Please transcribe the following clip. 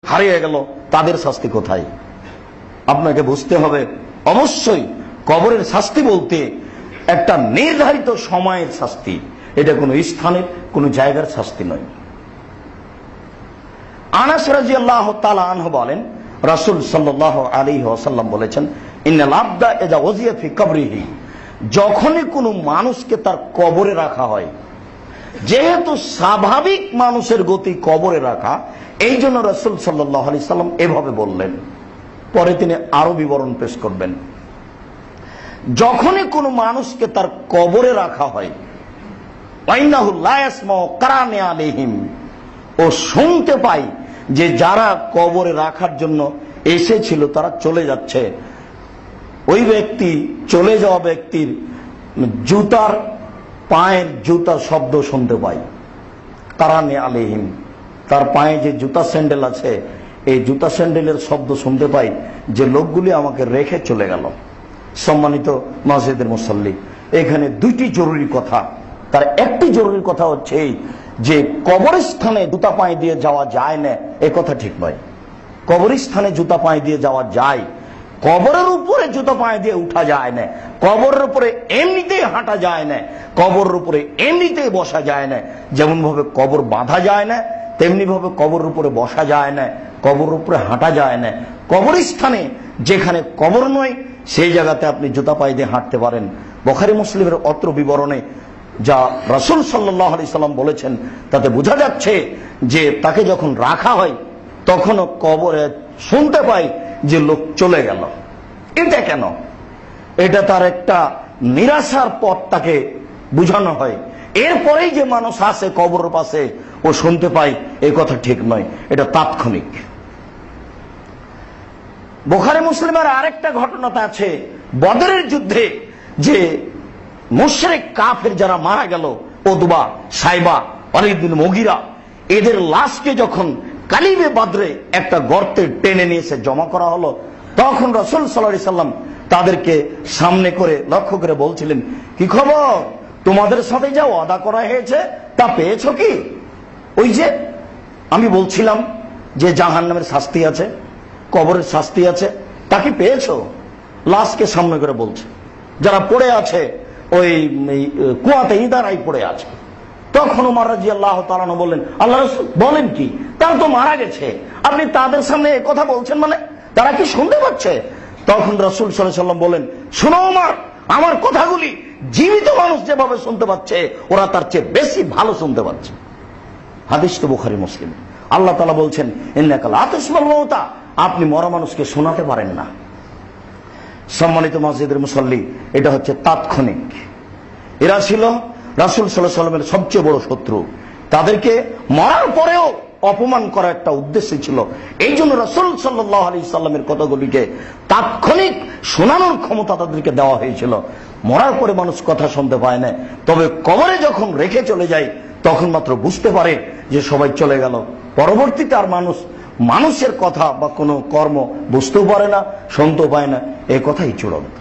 হারিয়ে গেল, তাদের শাস্তি কোথায়? আপনাকে বুঝতে হবে, অবশ্যই কবরের শাস্তি বলতে একটা নির্ধারিত সময়ের শাস্তি, এটা কোনো স্থানের কোনো জায়গার শাস্তি নয়। আনাস রাদিয়াল্লাহু তাআলা আনহু বলেন, রাসূল সাল্লাল্লাহু আলাইহি ওয়াসাল্লাম বলেছেন, ইন্নাল আবদা ইযা উযিয়া ফি কবরিহি, যখনই কোনো মানুষকে তার কবরে রাখা হয়, যেহেতু স্বাভাবিক মানুষের গতি কবরে রাখা, এই জন্য রাসূল সাল্লাল্লাহু আলাইহি সাল্লাম এভাবে বললেন। পরে তিনি আরো বিবরণ পেশ করবেন। যখনই কোনো মানুষকে তার কবরে রাখা হয়, ওয়াইনাহু লা ইয়াসমাউ কারানি আলাইহিম, ও শুনতে পাই যে যারা কবরে রাখার জন্য এসেছিল তারা চলে যাচ্ছে, ওই ব্যক্তি, চলে যাওয়া ব্যক্তির জুতার, পায়ের জুতার শব্দ শুনতে পাই। কারানি আলাইহিম, তার পায়ে যে জুতা স্যান্ডেল আছে, এই জুতা স্যান্ডেলের শব্দ শুনতে পাই যে লোকগুলি আমাকে রেখে চলে গেল। সম্মানিত মসজিদের মুসল্লি, এখানে দুইটি জরুরি কথা। তার একটি জরুরি কথা হচ্ছে এই যে কবরস্থানে জুতা পায়ে দিয়ে যাওয়া যায় না, এ কথা ঠিক নয়। কবরস্থানে জুতা পায়ে দিয়ে যাওয়া যায়, কবরের উপরে জুতা পায়ে দিয়ে উঠা যায় না, কবরের উপরে এমনিতেই হাঁটা যায় না, কবরের উপরে এমনিতেই বসা যায় না। যেমন ভাবে কবর বাঁধা যায় না, তেমনি ভাবে কবরের উপরে বসা যায় না, কবরের উপরে হাঁটা যায় না। কবরস্থানে যেখানে কবর নয়, সেই জায়গাতে আপনি জুতা পায়ে দিয়ে হাঁটতে পারেন। বুখারী মুসলিমের অত্র বিবরণে যা রাসূল সাল্লাল্লাহু আলাইহি সাল্লাম বলেছেন, তাতে বোঝা যাচ্ছে যে তাকে যখন রাখা হয় তখনও কবরে শুনতে পাই যে লোক চলে গেল। এটা কেন? এটা তার একটা নিরাশার পথ তাকে বুঝানো হয়। এরপরেই যে মানুষ আসে কবরের পাশে, ও শুনতে পায়, এই কথা ঠিক নয়, এটা তাৎক্ষণিক। বুখারী মুসলিমের আরেকটা ঘটনাতে আছে, বদরের যুদ্ধে যে মুশরিক কাফের যারা মারা গেল, উতবা, সাইবা, ওয়ালিদ বিন মুগীরা, এদের লাশকে যখন কালিবে বদরে একটা গর্তে টেনে নিয়ে এসে জমা করা হলো, তখন রাসূল সাল্লাল্লাহু আলাইহি সাল্লাম তাদেরকে সামনে করে লক্ষ্য করে বলছিলেন, কি খবর, তোমাদের সাথে যা ওয়াদা করা হয়েছে তা পেয়েছো কি? ওই যে আমি বলছিলাম যে জাহান্নামের শাস্তি আছে, কবরের শাস্তি আছে, তা কি পেয়েছো? লাশকে সামনে করে বলছে। যারা পড়ে আছে ওই কুয়াতে ইদারাই পড়ে আছে। তখন ওমর রাদিয়াল্লাহু তাআলা আনহু বললেন, আল্লাহ রাসূল বলেন কি, তারা তো মারা গেছে, আপনি তাদের সামনে এই কথা বলছেন, মানে তারা কি শুনতে পাচ্ছে? তখন রাসূল সাল্লাল্লাহু আলাইহি ওয়াসাল্লাম বলেন, শোনো ওমর, আমার কথাগুলি জীবিত মানুষ যেভাবে শুনতে পাচ্ছে, ওরা তার চেয়ে বেশি ভালো শুনতে পাচ্ছে। হাদিস তো বুখারী মুসলিম। আল্লাহ তাআলা বলছেন, ইন্নাকা লা তুসমাউল মাউতা, আপনি মরা মানুষকে শোনাতে পারেন না। সম্মানিত মসজিদের মুসল্লি, এটা হচ্ছে তাৎক্ষণিক। এরা ছিল রাসূল সাল্লাল্লাহু আলাইহি ওয়াসাল্লামের সবচেয়ে বড় শত্রু। তাদেরকে মরার পরেও অপমান করা একটা উদ্দেশ্য ছিল। এই জন্য রাসূল সাল্লাল্লাহু আলাইহি সাল্লামের কথাগুলিকে তাৎক্ষণিক শোনানোর ক্ষমতা তাদেরকে দেওয়া হয়েছিল। মরার পরে মানুষ কথা শুনতে পায় না, তবে কবরে যখন রেখে চলে যায় তখন মাত্র বুঝতে পারে যে সবাই চলে গেল। পরবর্তীতে আর মানুষের কথা বা কোনো কর্ম বুঝতেও পারে না, শুনতেও পায় না, এই কথাই চূড়ান্ত।